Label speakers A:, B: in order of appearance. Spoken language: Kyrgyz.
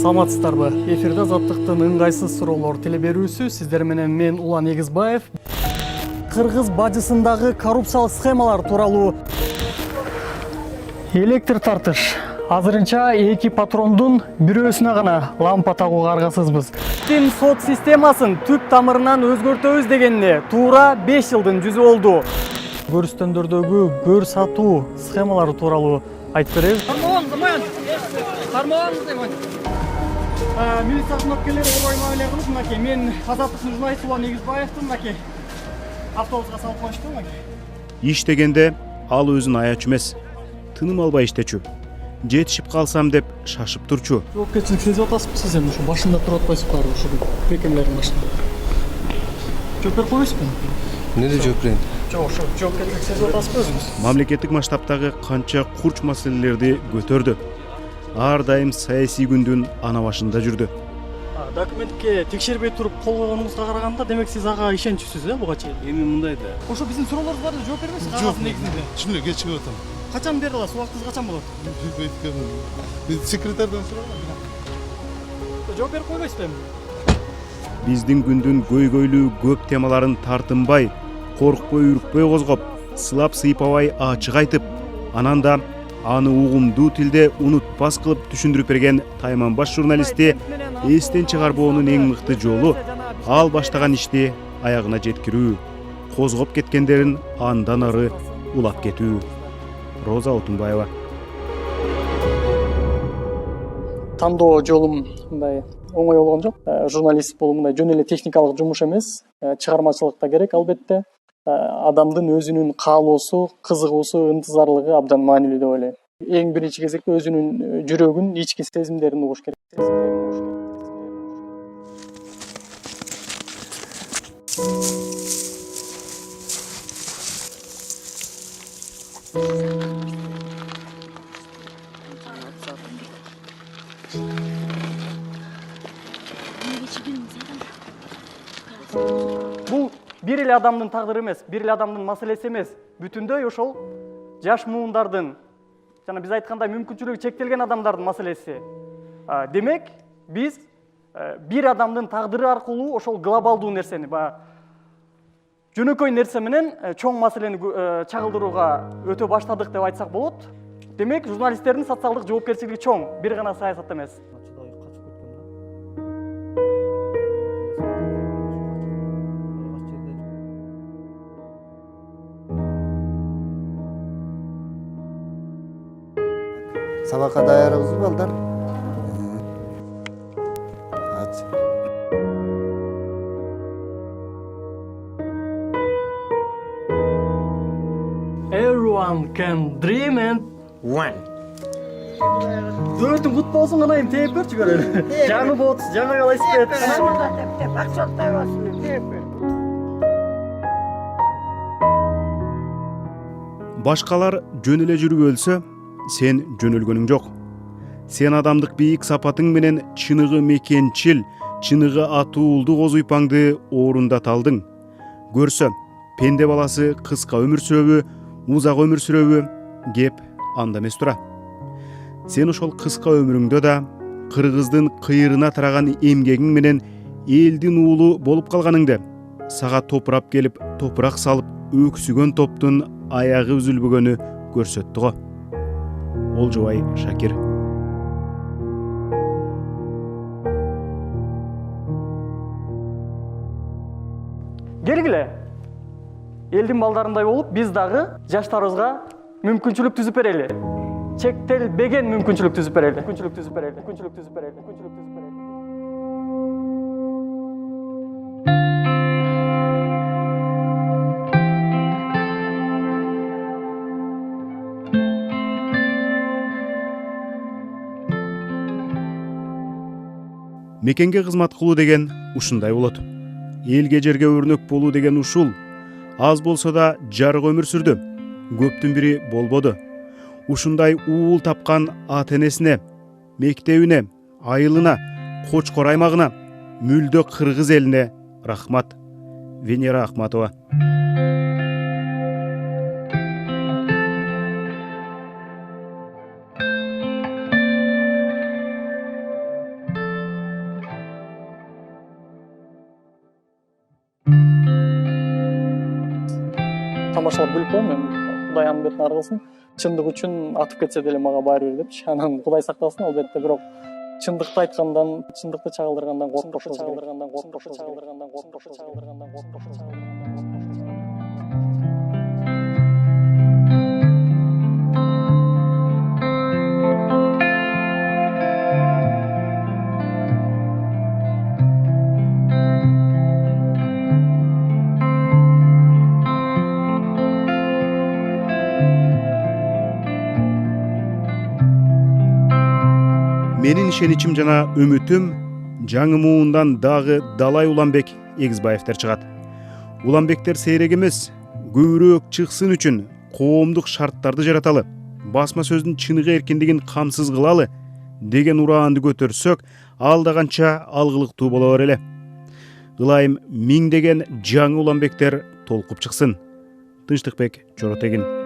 A: Саламатсыздарбы? Эфирде Азаттыктын ыңгайсыз суроолор теле берүүсү. Сиздер менен мен Улан Эгизбаев. Кыргыз бажысындагы коррупциялык схемалар тууралуу электр тартыш. Азырынча 2 патрондун бирөөсүнө гана лампа тагууга аргасызбыз. Тим сот системасын түп тамырынан өзгөртөбүз дегенине туура 5 жылдын жүзү болду. Көрүстөндөрдөгү көр сатуу схемалары тууралуу айтып беребиз. Милиция кызматкерлери ойбай эле кылып, мынакей мен Азаттыктын журналисти Улан Эгизбаевдин мынакей автобуска салып коюшту мынакей.
B: Иштегенде ал өзүн аячу эмес, тыным албай иштечү. Жетишип калсам деп шашып турчу.
A: Жоопкерчилик сезип атасызбы сиз эми ушу башында туруп атпайсызбы баары ушу бекемелердин башында? Жооп берип койбойсузбу?
B: Эмнеде жооп берейин?
A: Жок, ошо жоопкерчилик сезип атасызбы өзүңүз?
B: Мамлекеттик масштабтагы канча курч маселелерди көтөрдү. Ар дайым саясий күндүн ана башында жүрдү.
A: Документке текшербей туруп кол койгонуңузга караганда, демек сиз ага ишенчүсүз, буга чейин?
C: Эми мындай да.
A: Ошо биздин суроолорубуз бар деп жооп бербейсиз?
C: Жок,
A: негизинде.
C: түшүнө кечигип атам.
A: Качан бере аласыз? Убактыңыз качан болот?
C: Биз секретардан сураган.
A: Жооп берип койбойсузбу эми?
B: Биздин күндүн көйгөйлүү көп темаларын тартынбай, коркпой, үркпөй козгоп, сылап сыйпабай ачык айтып, анан да аны угумдуу тилде унутпас кылып түшүндүрүп берген Тайманбаш журналисти эстен чыгарбоонун эң мыкты жолу ал баштаган ишти аягына жеткирүү, козгоп кеткендерин андан ары улап кетүү. Роза Отунбаева.
A: Тандоо жолум мындай оңой болгон жок. Журналист болуу мындай жөн эле техникалык жумуш эмес. Чыгармачылык да керек албетте. Адамдын өзүнүн каалоосу, кызыгуусу, ынтызарлыгы абдан маанилүү деп ойлойм. Эң биринчи кезекте өзүнүн жүрөгүн, ички сезимдерин угуш керек. Бул бир эле адамдын тагдыры эмес, бир эле адамдын маселеси эмес. Бүтүндөй ошол жаш муундардын, жана биз айткандай мүмкүнчүлүгү чектелген адамдардын маселеси. Демек, биз бир адамдын тагдыры аркылуу ошол глобалдуу нерсени, жөнөкөй нерсе менен чоң маселени чагылдырууга өтө баштадык деп айтсак болот. Демек, журналисттердин социалдык жоопкерчилиги чоң, бир гана саясат эмес.
D: Сабакка даярбызбы балдар?
A: Everyone can dream and
D: One.
A: Дөтүн кут болсун, гана эми тээп көрчү көрөлү. Жаңы болот, жаңы велосипед.
B: Башкалар жөн эле жүрүп өлсө, сен жөнөлгөнүң жок. Сен адамдык бийик сапатың менен чыныгы мекенчил, чыныгы атуулдук оз уйпаңды орундата алдың. Көрсө, пенде баласы кыска өмүр сүрөбү, узак өмүр сүрөбү, кеп анда эмес тура. Сен ошол кыска өмүрүңдө да кыргыздын кыйырына тараган эмгегиң менен элдин уулу болуп калганыңды, сага топурап келип, топурак салып өксүгөн топтун аягы үзүлбөгөнү көрсөттү го. Олжобай Шакир.
A: Келгиле. Элдин балдарындай болуп, биз дагы жаштарыбызга мүмкүнчүлүк түзүп берели. Чектелбеген мүмкүнчүлүк түзүп берели.
B: Мекенге кызмат кылуу деген ушундай болот. Элге жерге өрнөк болуу деген ушул. Аз болсо да жарык өмүр сүрдү. Көптүн бири болбоду. Ушундай уул тапкан ата-энесине, мектебине, айылына, Кочкор аймагына, мүлдө кыргыз элине рахмат. Венера Ахматова.
A: тамашалап күлүп коем эми. Кудай анын бетин ары кылсын. Чындык үчүн атып кетсе деле мага баары бир депчи. Анан Кудай сактасын албетте, бирок чындыкты айткандан, чындыкты чагылдыргандан коркпошубуз керек.
B: Менин ишеничим жана үмүтүм жаңы муундан дагы Далай Уланбек Эгизбаевдер чыгат. Уланбектер сейрек эмес, көбүрөөк чыксын үчүн коомдук шарттарды жараталы, басма сөздүн чыныгы эркиндигин камсыз кылалы деген ураанды көтөрсөк, ал да канча алгылыктуу боло бер эле. Ылайым миңдеген жаңы Уланбектер толкуп чыксын. Тынчтыкбек Чоротегин.